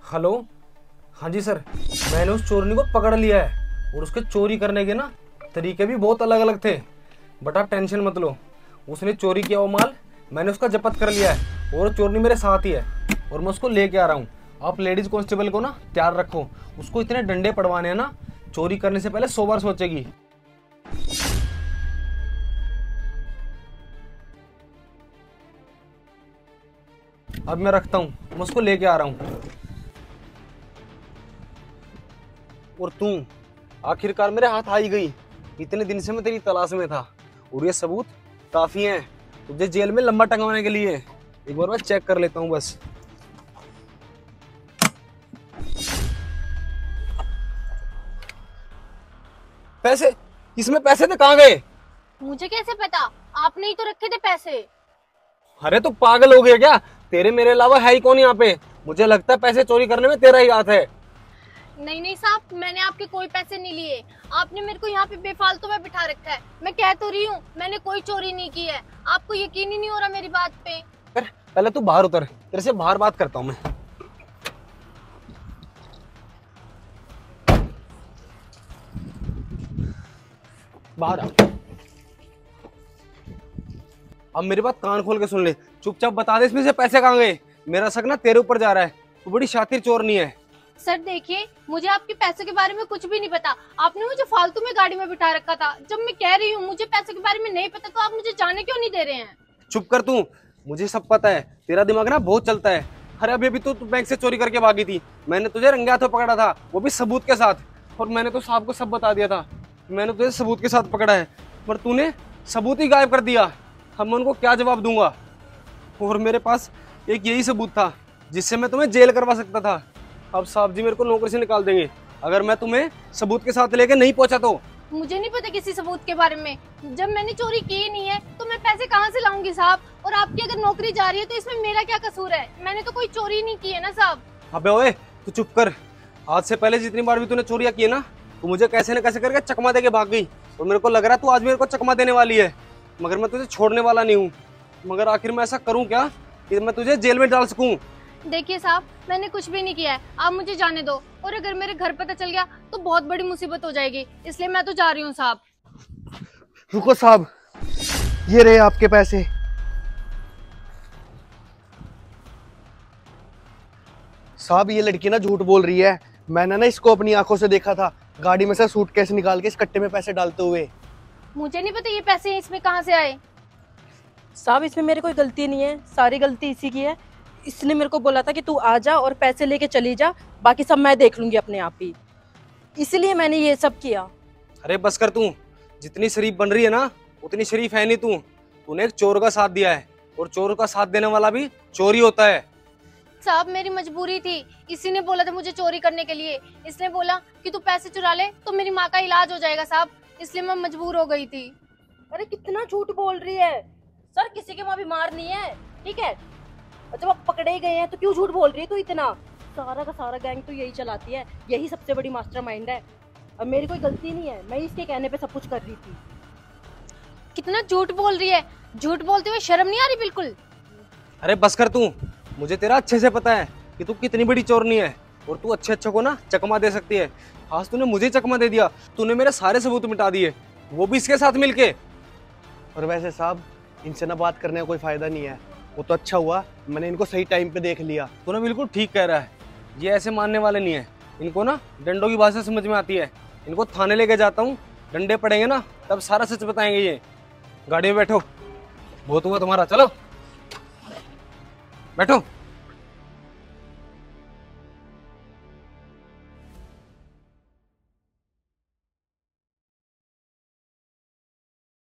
Hello. हाँ जी sir, मैंने उस चोरनी को पकड़ लिया है और उसके चोरी करने के ना तरीके भी बहुत अलग अलग थे। बट आप टेंशन मत लो, उसने चोरी किया वो माल मैंने उसका जब्त कर लिया है और चोरनी मेरे साथ ही है और मैं उसको लेके आ रहा हूँ। आप लेडीज कांस्टेबल को ना तैयार रखो, उसको इतने डंडे पड़वाने हैं ना, चोरी करने से पहले 100 बार सोचेगी। अब मैं रखता हूँ, मैं उसको लेके आ रहा हूँ। और तू आखिरकार मेरे हाथ आई गई। इतने दिन से मैं तेरी तलाश में था और ये सबूत काफी हैं तुझे जेल में लंबा टंगवाने के लिए। एक बार मैं चेक कर लेता हूँ बस। पैसे, इसमें पैसे थे, कहाँ गए? मुझे कैसे पता? आपने ही तो रखे थे पैसे। अरे तो पागल हो गया क्या? तेरे मेरे अलावा है ही कौन यहाँ पे? मुझे लगता है पैसे चोरी करने में तेरा ही हाथ है। नहीं नहीं साहब, मैंने आपके कोई पैसे नहीं लिए। आपने मेरे को यहाँ पे बेफालतू में बिठा रखा है। मैं कह तो रही हूँ मैंने कोई चोरी नहीं की है। आपको यकीन ही नहीं हो रहा मेरी बात पे। पहले तू बाहर उतर, तेरे से बाहर बात करता हूँ मैं। बाहर आ। अब मेरी बात कान खोल के सुन ले, चुपचाप बता दे इसमें से पैसे कहाँ गए। मेरा शक ना तेरे ऊपर जा रहा है, तू बड़ी शातिर चोर नहीं है। सर देखिए, मुझे आपके पैसों के बारे में कुछ भी नहीं पता। आपने मुझे फालतू में गाड़ी में बिठा रखा था। जब मैं कह रही हूँ मुझे पैसों के बारे में नहीं पता, तो आप मुझे जाने क्यों नहीं दे रहे हैं? चुप कर तू, मुझे सब पता है। तेरा दिमाग ना बहुत चलता है। अरे अभी अभी तो तू बैंक से चोरी करके भागी थी, मैंने तुझे रंगे हाथों पकड़ा था, वो भी सबूत के साथ। और मैंने तो साहब को सब बता दिया था, मैंने तुझे सबूत के साथ पकड़ा है, पर तूने सबूत ही गायब कर दिया। अब मैं उनको क्या जवाब दूंगा? और मेरे पास एक यही सबूत था जिससे मैं तुम्हें जेल करवा सकता था। अब साहब जी मेरे को नौकरी से निकाल देंगे अगर मैं तुम्हें सबूत के साथ लेके नहीं पहुंचा तो। मुझे नहीं पता किसी सबूत के बारे में। जब मैंने चोरी की ही नहीं है तो मैं पैसे कहाँ से लाऊंगी साहब? और आपकी अगर नौकरी जा रही है तो इसमें मेरा क्या कसूर है? मैंने तो कोई चोरी नहीं की है ना साहब। अबे ओए तू चुप कर। आज से पहले जितनी बार भी तूने चोरियां की है ना, तू मुझे कैसे न कैसे करके चकमा देके भाग गई। और मेरे को लग रहा है तू आज मेरे को चकमा देने वाली है, मगर मैं तुझे छोड़ने वाला नहीं हूँ। मगर आखिर मैं ऐसा करूँ क्या कि मैं तुझे जेल में डाल सकूँ? देखिए साहब, मैंने कुछ भी नहीं किया है, आप मुझे जाने दो। और अगर मेरे घर पता चल गया तो बहुत बड़ी मुसीबत हो जाएगी, इसलिए मैं तो जा रही हूँ साहब। रुको साहब, ये रहे आपके पैसे। साहब ये लड़की ना झूठ बोल रही है, मैंने ना इसको अपनी आंखों से देखा था गाड़ी में से सूटकेस निकाल के इस कट्टे में पैसे डालते हुए। मुझे नहीं पता ये पैसे इसमें कहाँ से आए। साहब इसमें मेरी कोई गलती नहीं है, सारी गलती इसी की है। इसने मेरे को बोला था कि तू आ जा और पैसे लेके चली जा, बाकी सब मैं देख लूंगी अपने आप ही, इसलिए मैंने ये सब किया। अरे बस कर, तू जितनी शरीफ बन रही है ना उतनी शरीफ है नहीं तू। तूने एक चोर का साथ दिया है और चोर का साथ देने वाला भी चोरी होता है। साहब मेरी मजबूरी थी, इसी ने बोला था मुझे चोरी करने के लिए। इसने बोला कि तू पैसे चुरा ले तो मेरी माँ का इलाज हो जाएगा साहब, इसलिए मैं मजबूर हो गई थी। अरे कितना झूठ बोल रही है सर, किसी की माँ बीमार नहीं है, ठीक है? और जब आप पकड़े गए हैं तो क्यों झूठ बोल रही है तू इतना? सारा का सारा गैंग तो यही चलाती है, यही सबसे बड़ी मास्टरमाइंड है। अब मेरी कोई गलती नहीं है, मैं इसके कहने पे सब कुछ कर रही थी। कितना झूठ बोल रही है, झूठ बोलते हुए शर्म नहीं आ रही बिल्कुल? अरे बस कर तू, मुझे तेरा अच्छे से पता है कि तू कितनी बड़ी चोरनी है और तू अच्छे अच्छे को ना चकमा दे सकती है। आज तूने मुझे चकमा दे दिया, तूने मेरे सारे सबूत मिटा दिए, वो भी इसके साथ मिलके। और वैसे साहब इनसे ना बात करने का कोई फायदा नहीं है, वो तो अच्छा हुआ मैंने इनको सही टाइम पे देख लिया। तूने बिल्कुल ठीक कह रहा है, ये ऐसे मानने वाले नहीं है। इनको ना डंडों की भाषा समझ में आती है। इनको थाने लेके जाता हूँ, डंडे पड़ेंगे ना तब सारा सच बताएंगे ये। गाड़ी में बैठो, बहुत हुआ तुम्हारा, चलो बैठो।